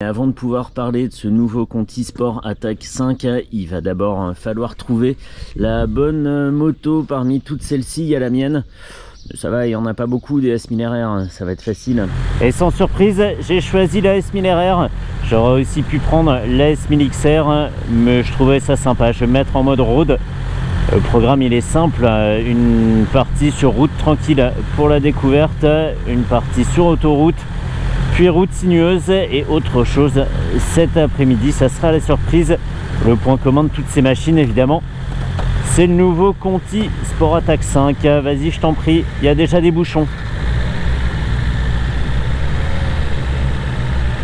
Avant de pouvoir parler de ce nouveau Conti Sport Attack 5, il va d'abord falloir trouver la bonne moto parmi toutes celles-ci. Il y a la mienne. Ça va, il n'y en a pas beaucoup des S1000RR, ça va être facile. Et sans surprise, j'ai choisi la S1000RR. J'aurais aussi pu prendre la S1000XR, mais je trouvais ça sympa. Je vais me mettre en mode road. Le programme il est simple, une partie sur route tranquille pour la découverte, une partie sur autoroute, puis route sinueuse et autre chose cet après-midi. Ça sera la surprise. Le point commun de toutes ces machines évidemment, c'est le nouveau Conti Sport Attack 5. Vas-y, je t'en prie, il y a déjà des bouchons.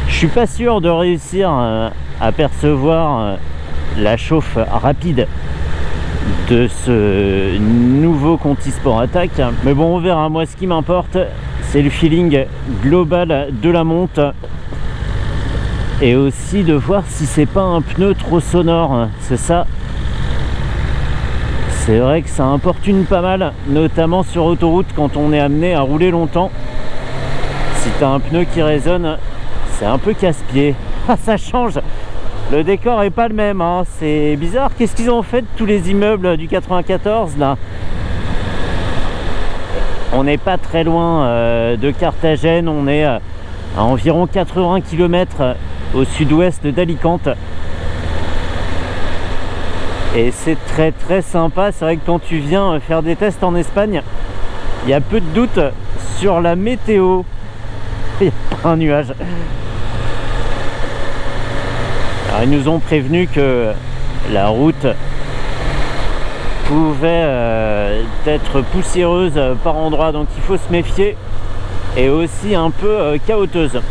Je suis pas sûr de réussir à percevoir la chauffe rapide de ce nouveau Conti Sport Attack, mais bon, on verra. Moi, ce qui m'importe, c'est le feeling global de la monte et aussi de voir si c'est pas un pneu trop sonore. C'est ça, c'est vrai que ça importune pas mal, notamment sur autoroute quand on est amené à rouler longtemps. Si t'as un pneu qui résonne, c'est un peu casse-pied. Ah, ça change, le décor est pas le même, hein. C'est bizarre. Qu'est-ce qu'ils ont fait de tous les immeubles du 94 là? On n'est pas très loin de Carthagène, on est à environ 80 km au sud-ouest d'Alicante. Et c'est très très sympa. C'est vrai que quand tu viens faire des tests en Espagne, il y a peu de doute sur la météo. Il n'y a pas un nuage. Alors, ils nous ont prévenu que la route pouvait être poussiéreuse par endroits, donc il faut se méfier, et aussi un peu cahoteuse.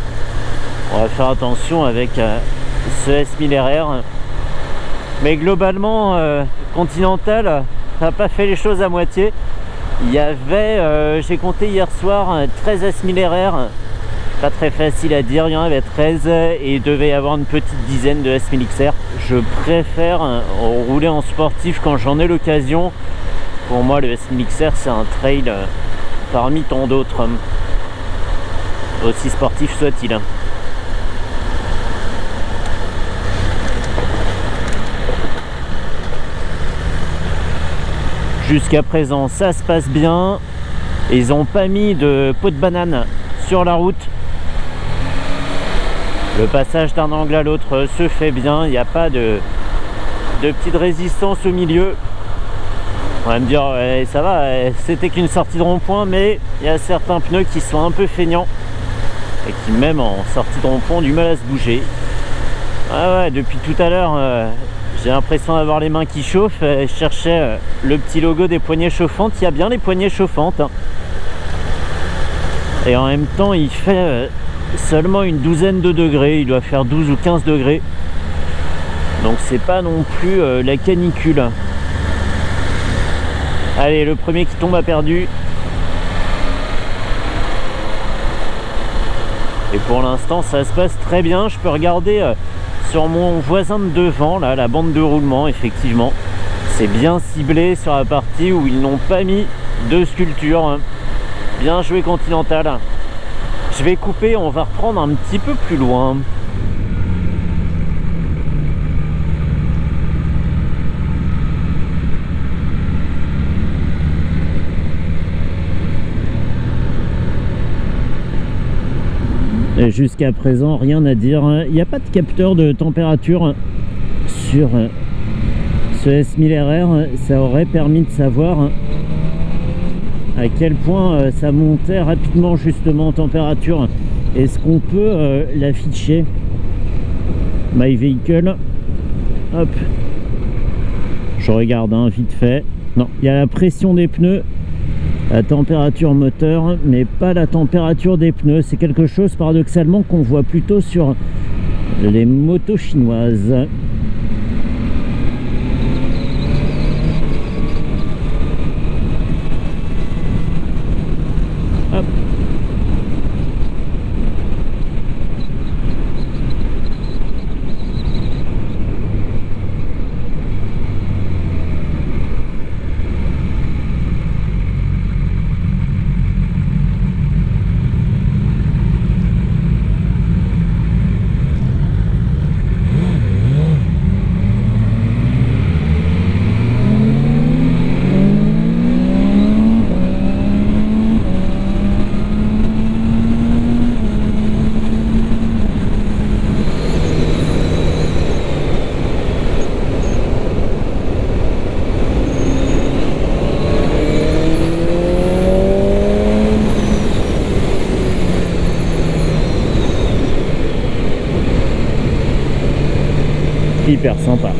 On va faire attention avec ce S1000RR, mais globalement Continental n'a pas fait les choses à moitié. Il y avait, j'ai compté hier soir, 13 S1000RR. Pas très facile à dire, il y en avait 13 et il devait y avoir une petite dizaine de S1000XR. Je préfère rouler en sportif quand j'en ai l'occasion. Pour moi, le S1000XR, c'est un trail parmi tant d'autres, aussi sportif soit-il. Jusqu'à présent, ça se passe bien. Ils n'ont pas mis de peau de banane sur la route. Le passage d'un angle à l'autre se fait bien, il n'y a pas de petite résistance au milieu. On va me dire, ouais, ça va, c'était qu'une sortie de rond-point, mais il y a certains pneus qui sont un peu feignants et qui, même en sortie de rond-point, ont du mal à se bouger. Ah ouais, depuis tout à l'heure, j'ai l'impression d'avoir les mains qui chauffent. Je cherchais le petit logo des poignées chauffantes. Il y a bien les poignées chauffantes, hein. Et en même temps, il fait seulement une douzaine de degrés. Il doit faire 12 ou 15 degrés. Donc c'est pas non plus la canicule. Allez, le premier qui tombe a perdu. Et pour l'instant, ça se passe très bien. Je peux regarder sur mon voisin de devant, là, la bande de roulement, effectivement. C'est bien ciblé sur la partie où ils n'ont pas mis de sculpture. Bien joué Continental. Je vais couper, on va reprendre un petit peu plus loin. Jusqu'à présent, rien à dire. Il n'y a pas de capteur de température sur ce S1000RR. Ça aurait permis de savoir à quel point ça montait rapidement justement en température. Est-ce qu'on peut l'afficher? My vehicle. Hop. Je regarde vite fait. Non, il y a la pression des pneus, la température moteur, mais pas la température des pneus. C'est quelque chose paradoxalement qu'on voit plutôt sur les motos chinoises. Hop. hyper sympa.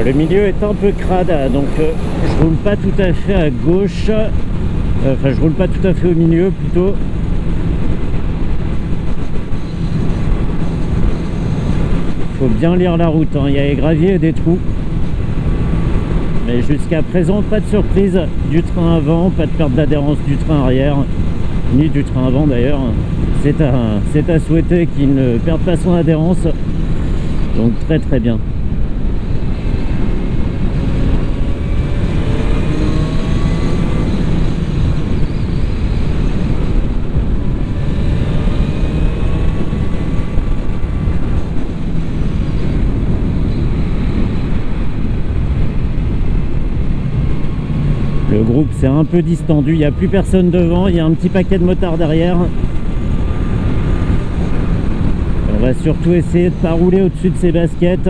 Le milieu est un peu crade, donc je roule pas tout à fait à gauche, enfin je roule pas tout à fait au milieu plutôt. Faut bien lire la route, hein. Il y a des graviers et des trous. Mais jusqu'à présent, pas de surprise du train avant, pas de perte d'adhérence du train arrière, ni du train avant d'ailleurs. C'est à souhaiter qu'il ne perde pas son adhérence, donc très très bien. Le groupe s'est un peu distendu, il n'y a plus personne devant, il y a un petit paquet de motards derrière. On va surtout essayer de ne pas rouler au-dessus de ses baskets.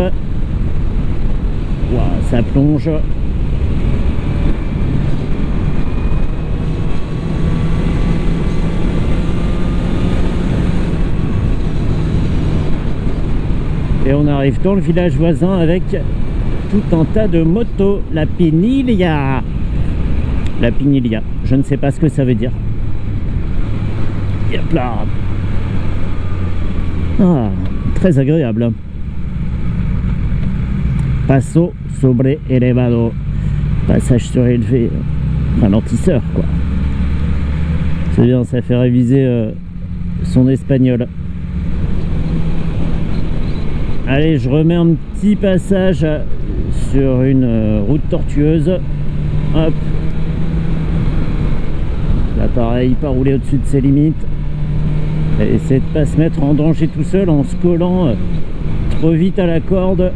Wow, ça plonge. Et on arrive dans le village voisin avec tout un tas de motos. La Pinilla. La Pinilla, je ne sais pas ce que ça veut dire. Hop là. Ah, très agréable. Passo sobre elevado. Passage surélevé. Ralentisseur, quoi. C'est bien, ça fait réviser son espagnol. Allez, je remets un petit passage sur une route tortueuse. Hop. Là, pareil, pas rouler au-dessus de ses limites. Et essayer de pas se mettre en danger tout seul en se collant trop vite à la corde.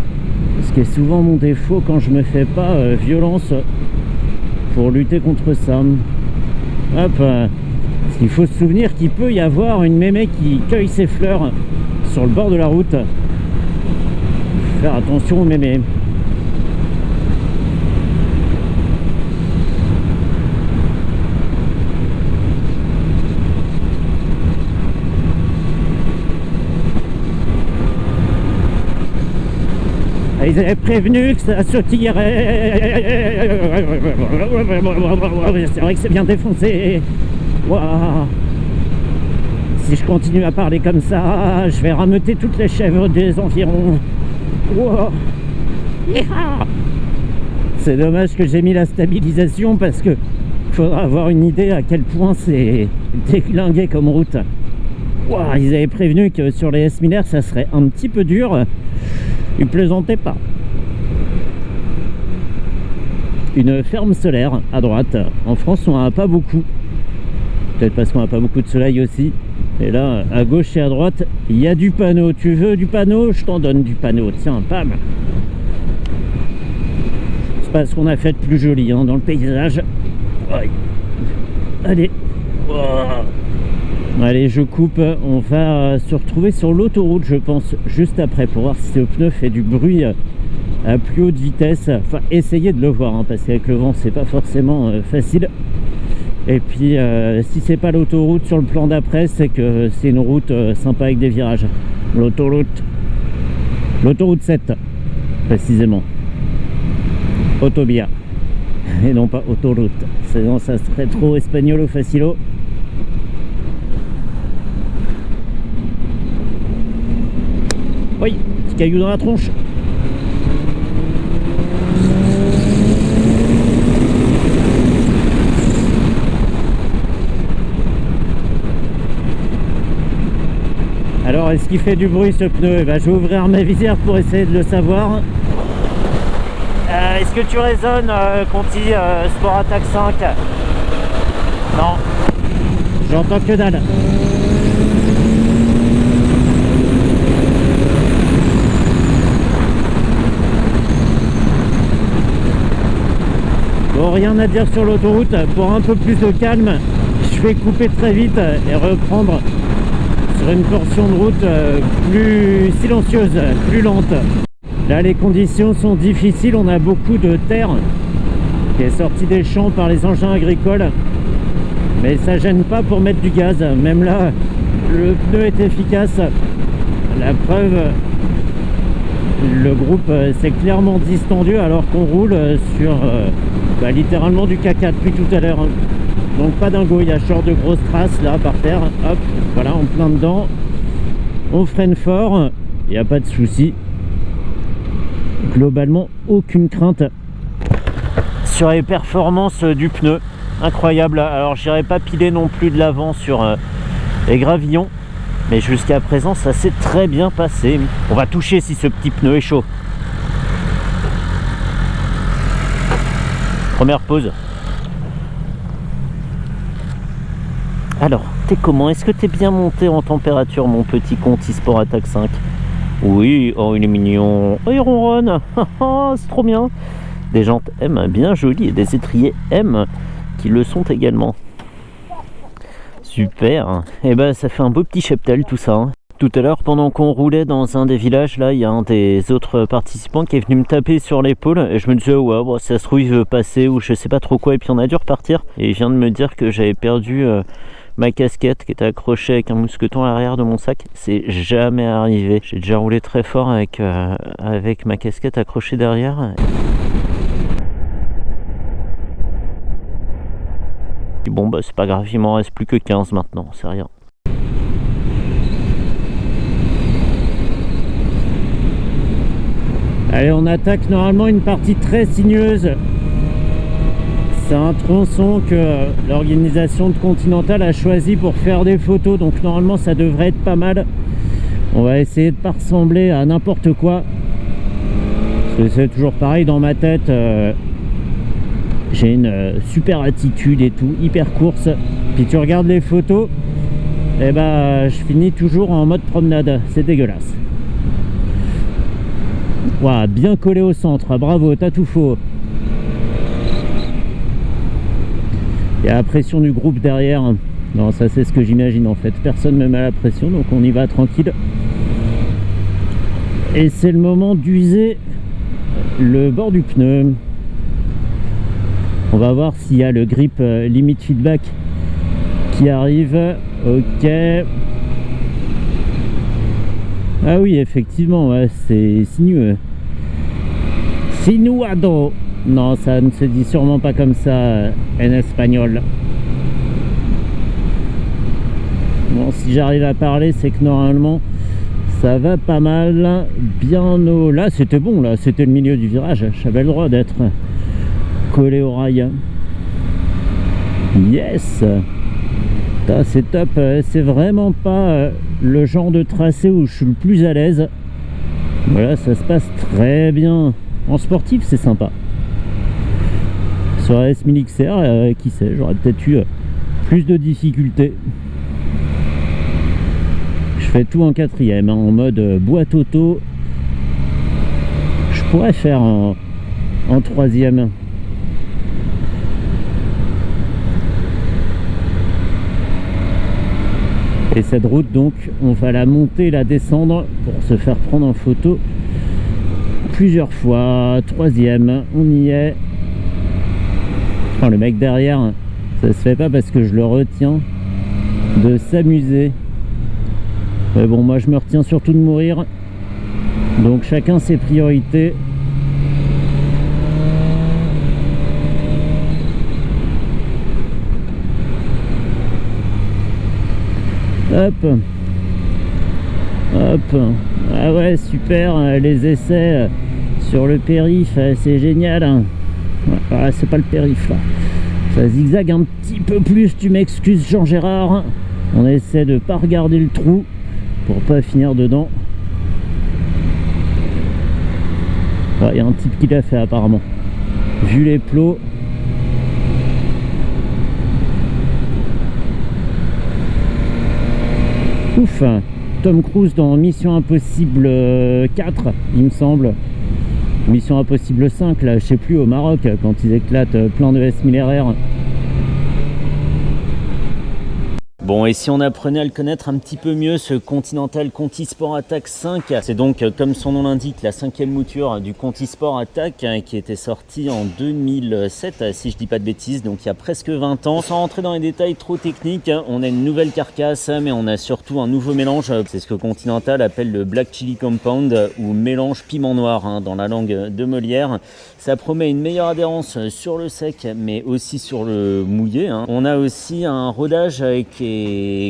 Ce qui est souvent mon défaut quand je me fais pas violence pour lutter contre ça. Hop. Parce qu'il faut se souvenir qu'il peut y avoir une mémé qui cueille ses fleurs sur le bord de la route. Faire attention aux mémés. Ils avaient prévenu que ça sautillerait. C'est vrai que c'est bien défoncé. Wow. Si je continue à parler comme ça, je vais rameuter toutes les chèvres des environs. Wow. C'est dommage que j'ai mis la stabilisation parce que faudra avoir une idée à quel point c'est déglingué comme route. Wow. Ils avaient prévenu que sur les S1000R ça serait un petit peu dur. Ils plaisantaient pas. Une ferme solaire à droite. En France, on n'en a pas beaucoup. Peut-être parce qu'on n'a pas beaucoup de soleil aussi. Et là, à gauche et à droite, il y a du panneau. Tu veux du panneau? Je t'en donne du panneau. Tiens, pam. C'est pas ce qu'on a fait de plus joli hein, dans le paysage. Ouais. Allez. Oh. Allez, je coupe. On va se retrouver sur l'autoroute, je pense, juste après, pour voir si ce pneu fait du bruit à plus haute vitesse. Enfin, essayez de le voir, hein, parce qu'avec le vent, c'est pas forcément facile. Et puis, si c'est pas l'autoroute sur le plan d'après, c'est que c'est une route sympa avec des virages. L'autoroute 7, précisément. Autovia. Et non pas autoroute. Sinon, ça serait trop espagnol ou facilo. Oui, petit caillou dans la tronche. Alors, est-ce qu'il fait du bruit ce pneu? Ben, je vais ouvrir ma visière pour essayer de le savoir. Est-ce que tu résonnes, Conti Sport Attack 5? Non, j'entends que dalle. Bon, rien à dire sur l'autoroute. Pour un peu plus de calme, je vais couper très vite et reprendre sur une portion de route plus silencieuse, plus lente. Là les conditions sont difficiles, on a beaucoup de terre qui est sortie des champs par les engins agricoles, mais ça gêne pas pour mettre du gaz. Même là le pneu est efficace, la preuve, le groupe s'est clairement distendu alors qu'on roule sur littéralement du caca depuis tout à l'heure. Donc pas dingo, il y a genre de grosses traces là par terre, hop, voilà, en plein dedans. On freine fort, il n'y a pas de souci. Globalement, aucune crainte sur les performances du pneu. Incroyable. Alors j'irai pas piler non plus de l'avant sur les gravillons, mais jusqu'à présent ça s'est très bien passé. On va toucher si ce petit pneu est chaud. Première pause. Alors, t'es comment? Est-ce que t'es bien monté en température, mon petit Conti Sport Attack 5? Oui, oh il est mignon. Oh il ronronne. C'est trop bien. Des jantes M bien jolies et des étriers M qui le sont également. Super. Et ben ça fait un beau petit cheptel tout ça, hein. Tout à l'heure, pendant qu'on roulait dans un des villages, là, il y a un des autres participants qui est venu me taper sur l'épaule et je me disais, ouais, bon, ça se trouve, il veut passer ou je sais pas trop quoi. Et puis on a dû repartir et il vient de me dire que j'avais perdu ma casquette qui était accrochée avec un mousqueton à l'arrière de mon sac. C'est jamais arrivé. J'ai déjà roulé très fort avec ma casquette accrochée derrière. Et bon, bah, c'est pas grave, il m'en reste plus que 15 maintenant, c'est rien. Allez, on attaque normalement une partie très sinueuse. C'est un tronçon que l'organisation de Continental a choisi pour faire des photos, donc normalement ça devrait être pas mal. On va essayer de pas ressembler à n'importe quoi, parce que c'est toujours pareil dans ma tête. J'ai une super attitude et tout, hyper course. Puis tu regardes les photos, et bah je finis toujours en mode promenade, c'est dégueulasse. Wow, bien collé au centre, bravo, t'as tout faux. Il y a la pression du groupe derrière. Non, ça c'est ce que j'imagine en fait. Personne ne met la pression, donc on y va tranquille. Et c'est le moment d'user le bord du pneu. On va voir s'il y a le grip limit feedback qui arrive. Ok. Ah oui, effectivement, ouais, c'est sinueux. Sinuado. Non, ça ne se dit sûrement pas comme ça en espagnol. Bon, si j'arrive à parler, c'est que normalement, ça va pas mal. Bien au... Là, c'était bon, là, c'était le milieu du virage. J'avais le droit d'être collé au rail. Yes. C'est top. C'est vraiment pas le genre de tracé où je suis le plus à l'aise. Voilà, ça se passe très bien. En sportif, c'est sympa. Sur la S1000 XR, qui sait, j'aurais peut-être eu plus de difficultés. Je fais tout en quatrième, hein, en mode boîte auto. Je pourrais faire en troisième. Et cette route, donc, on va la monter, la descendre pour se faire prendre en photo plusieurs fois. Troisième, on y est. Enfin, le mec derrière, ça se fait pas parce que je le retiens de s'amuser. Mais bon, moi je me retiens surtout de mourir. Donc chacun ses priorités. Hop. Hop. Ah ouais, super, les essais sur le périph', c'est génial. Voilà, c'est pas le périph' là. Ça zigzague un petit peu plus, tu m'excuses Jean-Gérard. On essaie de pas regarder le trou pour pas finir dedans. Il y a un type qui l'a fait apparemment. Vu les plots. Ouf. Tom Cruise dans Mission Impossible 4, il me semble. Mission Impossible 5, là, je sais plus, au Maroc, quand ils éclatent plein de S1000 RR. Bon, et si on apprenait à le connaître un petit peu mieux, ce Continental Conti Sport Attack 5, c'est donc, comme son nom l'indique, la 5e mouture du Conti Sport Attack qui était sorti en 2007, si je dis pas de bêtises, donc il y a presque 20 ans. Sans rentrer dans les détails trop techniques, on a une nouvelle carcasse, mais on a surtout un nouveau mélange. C'est ce que Continental appelle le Black Chili Compound ou mélange piment noir dans la langue de Molière. Ça promet une meilleure adhérence sur le sec, mais aussi sur le mouillé. On a aussi un rodage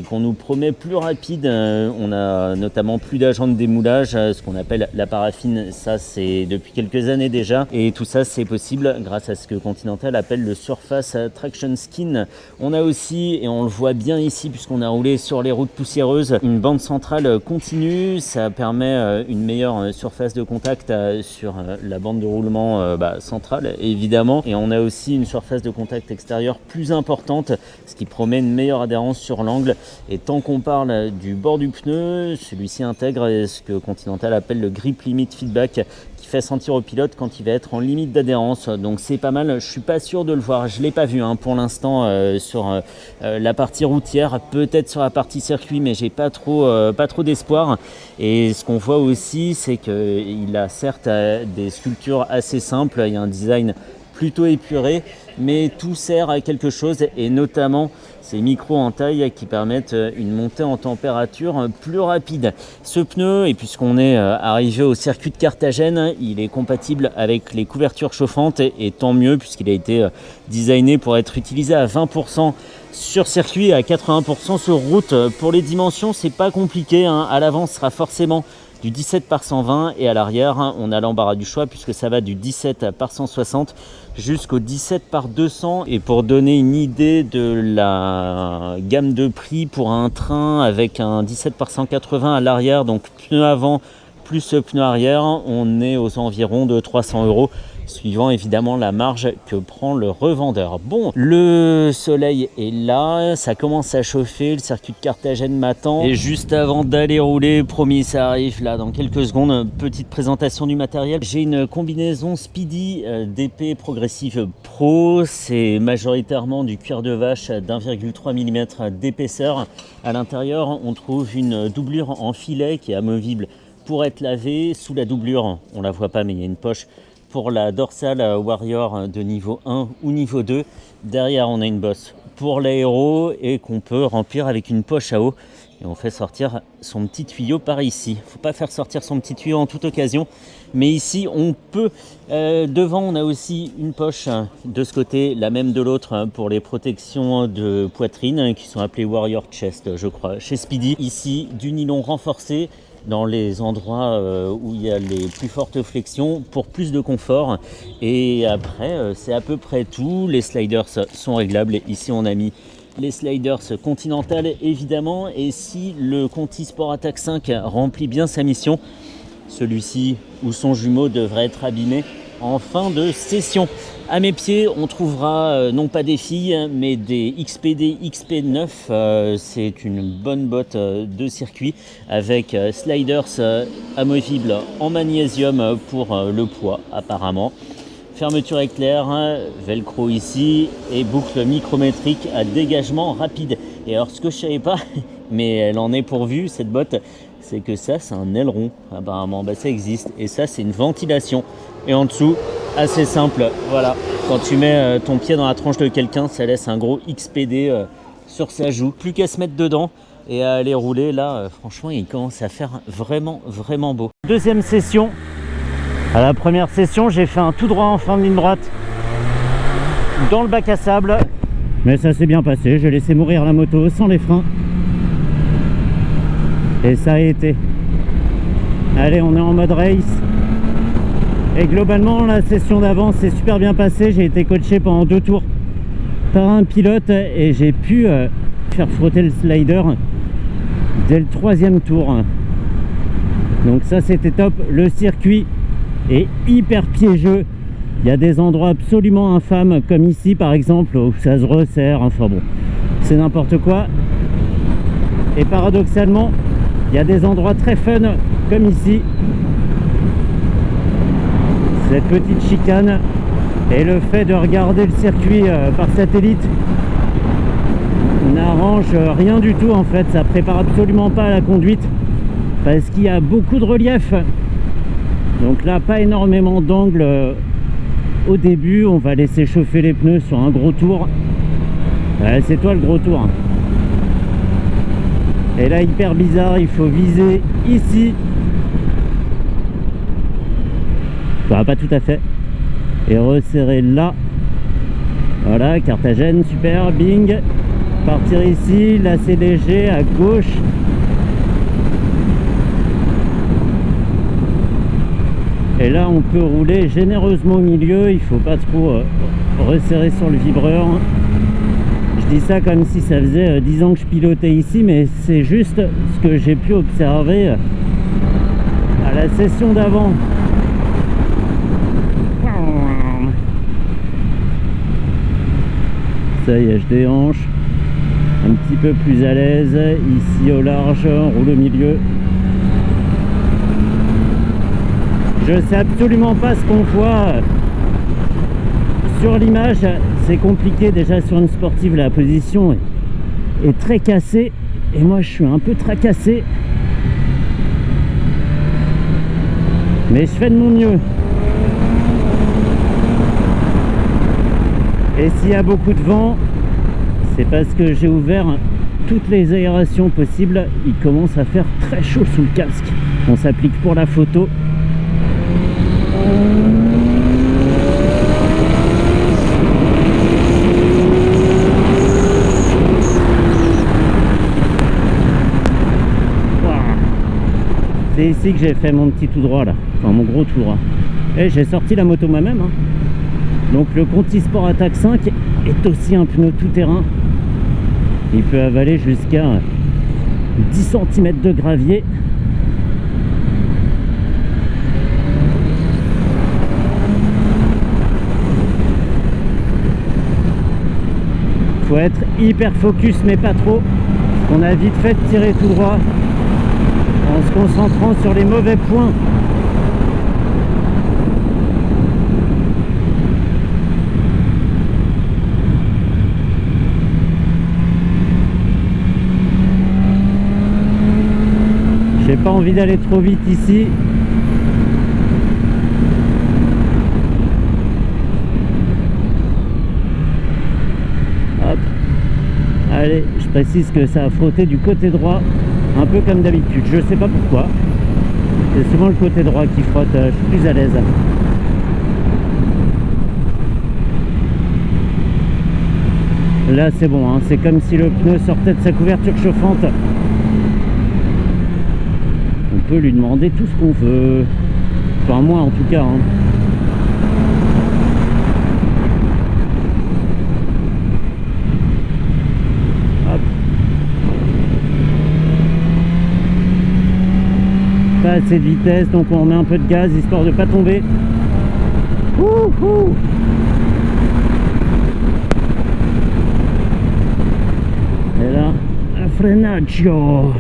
qu'on nous promet plus rapide. On a notamment plus d'agents de démoulage, ce qu'on appelle la paraffine. Ça, c'est depuis quelques années déjà. Et tout ça, c'est possible grâce à ce que Continental appelle le Surface Traction Skin. On a aussi, et on le voit bien ici puisqu'on a roulé sur les routes poussiéreuses, une bande centrale continue. Ça permet une meilleure surface de contact sur la bande de roulement centrale, évidemment. Et on a aussi une surface de contact extérieure plus importante, ce qui promet une meilleure adhérence sur l'angle. Et tant qu'on parle du bord du pneu, celui-ci intègre ce que Continental appelle le Grip Limit Feedback, qui fait sentir au pilote quand il va être en limite d'adhérence. Donc c'est pas mal. Je suis pas sûr de le voir, je l'ai pas vu pour l'instant sur la partie routière, peut-être sur la partie circuit, mais j'ai pas trop d'espoir. Et ce qu'on voit aussi, c'est qu'il a certes des sculptures assez simples, il y a un design plutôt épuré, mais tout sert à quelque chose, et notamment ces micros en taille qui permettent une montée en température plus rapide. Ce pneu, et puisqu'on est arrivé au circuit de Carthagène, il est compatible avec les couvertures chauffantes, et tant mieux puisqu'il a été designé pour être utilisé à 20% sur circuit et à 80% sur route. Pour les dimensions, c'est pas compliqué, à l'avant ce sera forcément du 17 par 120 et à l'arrière on a l'embarras du choix puisque ça va du 17 par 160 jusqu'au 17 par 200. Et pour donner une idée de la gamme de prix pour un train avec un 17 par 180 à l'arrière, donc pneu avant plus pneu arrière, on est aux environs de 300 €, suivant évidemment la marge que prend le revendeur. Bon, le soleil est là, ça commence à chauffer, le circuit de Carthagène m'attend. Et juste avant d'aller rouler, promis, ça arrive là dans quelques secondes, petite présentation du matériel. J'ai une combinaison Speedy DP Progressive Pro, c'est majoritairement du cuir de vache d'1,3 mm d'épaisseur. À l'intérieur, on trouve une doublure en filet qui est amovible pour être lavée. Sous la doublure, on la voit pas, mais il y a une poche pour la dorsale Warrior de niveau 1 ou niveau 2. Derrière, on a une bosse pour l'aéro et qu'on peut remplir avec une poche à eau. Et on fait sortir son petit tuyau par ici. Il ne faut pas faire sortir son petit tuyau en toute occasion. Mais ici, on peut. Devant, on a aussi une poche de ce côté, la même de l'autre, pour les protections de poitrine qui sont appelées Warrior Chest, je crois, chez Speedy. Ici, du nylon renforcé dans les endroits où il y a les plus fortes flexions pour plus de confort. Et après, c'est à peu près tout. Les sliders sont réglables. Ici, on a mis les sliders Continental évidemment. Et si le Conti Sport Attack 5 remplit bien sa mission, celui-ci ou son jumeau devrait être abîmé en fin de session. À mes pieds, on trouvera non pas des filles, mais des XPD XP9. C'est une bonne botte de circuit avec sliders amovibles en magnésium pour le poids apparemment. Fermeture éclair, velcro ici et boucle micrométrique à dégagement rapide. Et alors ce que je savais pas, mais elle en est pourvue cette botte, c'est que ça c'est un aileron apparemment, ça existe. Et ça c'est une ventilation. Et en dessous, assez simple, voilà, quand tu mets ton pied dans la tronche de quelqu'un, ça laisse un gros XPD sur sa joue. Plus qu'à se mettre dedans et à aller rouler, là franchement il commence à faire vraiment beau. Deuxième session. À la première session, j'ai fait un tout droit en fin de ligne droite dans le bac à sable, mais ça s'est bien passé. J'ai laissé mourir la moto sans les freins et ça a été. Allez, on est en mode race. Et globalement, la session d'avant s'est super bien passée. J'ai été coaché pendant 2 tours par un pilote et j'ai pu faire frotter le slider dès le 3e tour. Donc ça, c'était top. Le circuit est hyper piégeux. Il y a des endroits absolument infâmes, comme ici par exemple, où ça se resserre. Enfin bon, c'est n'importe quoi. Et paradoxalement, il y a des endroits très fun, comme ici. Cette petite chicane et le fait de regarder le circuit par satellite n'arrange rien du tout en fait, ça prépare absolument pas à la conduite parce qu'il y a beaucoup de relief. Donc là, pas énormément d'angle au début. On va laisser chauffer les pneus sur un gros tour. Ouais, c'est toi le gros tour. Et là, hyper bizarre, il faut viser ici. Enfin, pas tout à fait. Et resserrer là. Voilà, Carthagène, super, bing. Partir ici, là c'est léger, à gauche. Et là, on peut rouler généreusement au milieu. Il faut pas trop resserrer sur le vibreur. Je dis ça comme si ça faisait 10 ans que je pilotais ici, mais c'est juste ce que j'ai pu observer à la session d'avant. Ça y est, je déhanche. Un petit peu plus à l'aise. Ici au large, on roule au milieu. Je sais absolument pas ce qu'on voit sur l'image. C'est compliqué déjà sur une sportive, la position est très cassée et moi je suis un peu tracassé, mais je fais de mon mieux. Et s'il y a beaucoup de vent, c'est parce que j'ai ouvert toutes les aérations possibles. Il commence à faire très chaud sous le casque. On s'applique pour la photo. C'est ici que j'ai fait mon petit tout droit là, enfin mon gros tout droit. Et j'ai sorti la moto moi-même. Hein. Donc le Conti Sport Attack 5 est aussi un pneu tout-terrain. Il peut avaler jusqu'à 10 cm de gravier. Faut être hyper focus mais pas trop. On a vite fait de tirer tout droit en se concentrant sur les mauvais points. J'ai pas envie d'aller trop vite ici. Hop. Allez, je précise que ça a frotté du côté droit, un peu comme d'habitude. Je sais pas pourquoi. C'est souvent le côté droit qui frotte, je suis plus à l'aise. Là c'est bon, hein. C'est comme si le pneu sortait de sa couverture chauffante. On peut lui demander tout ce qu'on veut. Enfin moi en tout cas. Hein. Pas assez de vitesse, donc on remet un peu de gaz histoire de pas tomber. Ouhou. Et là, un freinaggio.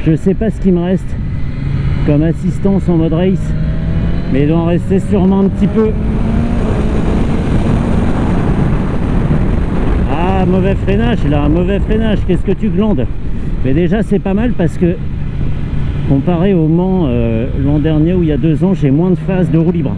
Je sais pas ce qu'il me reste comme assistance en mode race, mais il doit en rester sûrement un petit peu. Ah, mauvais freinage là, mauvais freinage, qu'est-ce que tu glandes? Mais déjà c'est pas mal parce que comparé au Mans l'an dernier où il y a 2 ans, j'ai moins de phases de roue libre.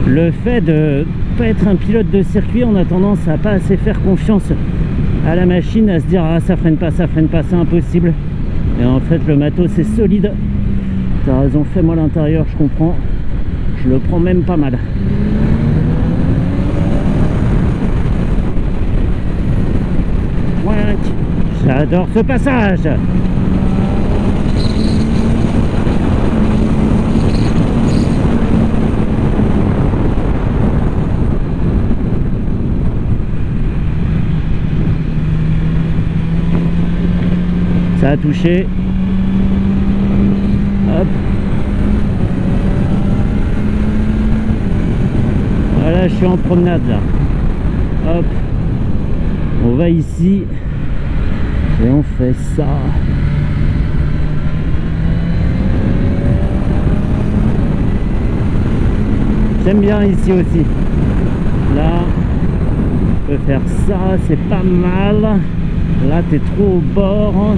Le fait de pas être un pilote de circuit, on a tendance à pas assez faire confiance à la machine, à se dire ah ça freine pas, c'est impossible. Et en fait le matos c'est solide. T'as raison, fais-moi l'intérieur, je comprends. Je le prends même pas mal. J'adore ce passage. Ça a touché. Hop. Voilà, je suis en promenade là. Hop. On va ici. Et on fait ça. J'aime bien ici aussi. Là, on peut faire ça, c'est pas mal. Là, t'es trop au bord.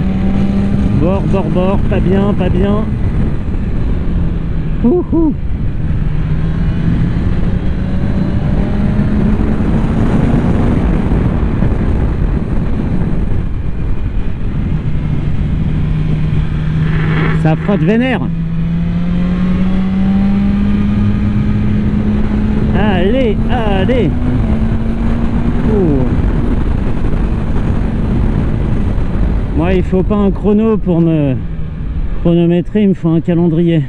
Bord, pas bien, pas bien. Ouhou. Ça frotte vénère. Allez, allez. Moi, il faut pas un chrono pour me chronométrer, il me faut un calendrier.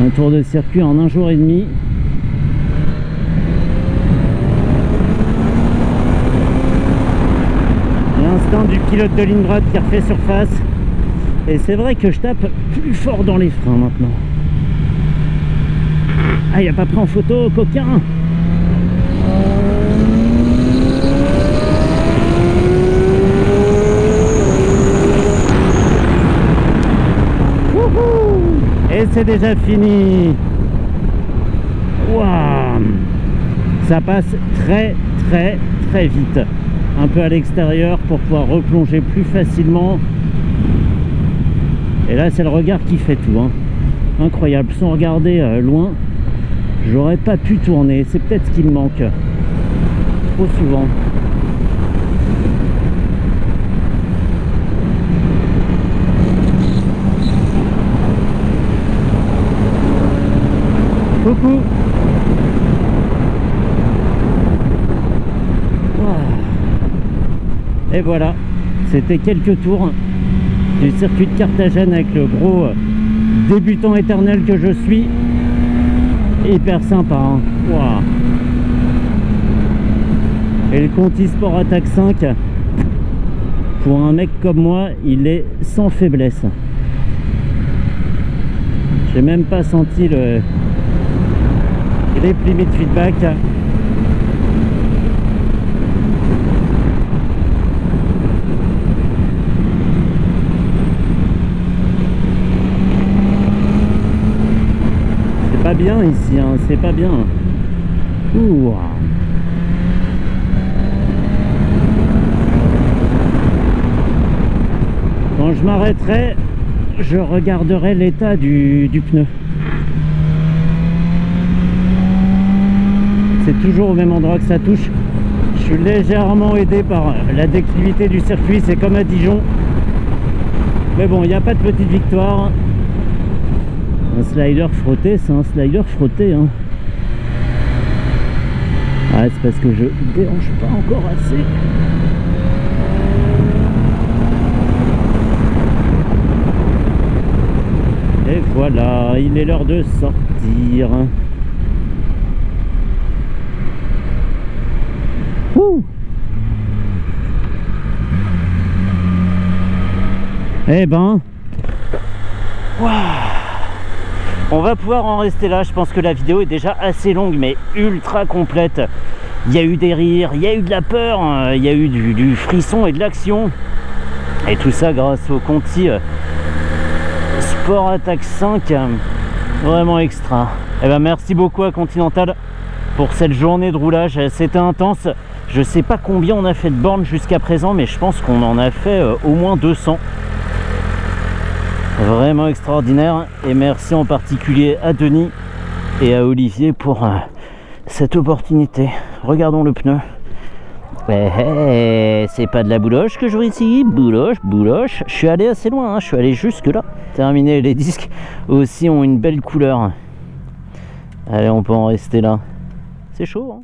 Un tour de circuit en 1 jour et demi. L'instinct du pilote de ligne droite qui refait surface. Et c'est vrai que je tape plus fort dans les freins maintenant. Ah, il a pas pris en photo, coquin. Et c'est déjà fini. Waouh, ça passe très vite. Un peu à l'extérieur pour pouvoir replonger plus facilement. Et là c'est le regard qui fait tout, hein. Incroyable, sans regarder loin, j'aurais pas pu tourner. C'est peut-être ce qui me manque trop souvent. Coucou. Et voilà, c'était quelques tours du circuit de Carthagène avec le gros débutant éternel que je suis. Hyper sympa, hein. Wow. Et le Conti Sport Attack 5, pour un mec comme moi, il est sans faiblesse. J'ai même pas senti les limit feedback. C'est pas bien ici, hein, c'est pas bien. Ouh. Quand je m'arrêterai, je regarderai l'état du pneu. C'est toujours au même endroit que ça touche. Je suis légèrement aidé par la déclivité du circuit, c'est comme à Dijon. Mais bon, il n'y a pas de petite victoire. Un slider frotté, c'est un slider frotté, hein. Ah, c'est parce que je déhanche pas encore assez. Et voilà, il est l'heure de sortir. Ouh. Eh ben, wow. On va pouvoir en rester là. Je pense que la vidéo est déjà assez longue mais ultra complète. Il y a eu des rires, il y a eu de la peur, il y a eu du frisson et de l'action. Et tout ça grâce au Conti Sport Attack 5. Vraiment extra. Eh ben, merci beaucoup à Continental pour cette journée de roulage. C'était intense. Je sais pas combien on a fait de bornes jusqu'à présent, mais je pense qu'on en a fait au moins 200. Vraiment extraordinaire. Et merci en particulier à Denis et à Olivier pour cette opportunité. Regardons le pneu. C'est pas de la bouloche que je vois ici. Bouloche. Je suis allé assez loin, hein. Je suis allé jusque là. Terminé. Les disques aussi ont une belle couleur. Allez, on peut en rester là. C'est chaud, hein.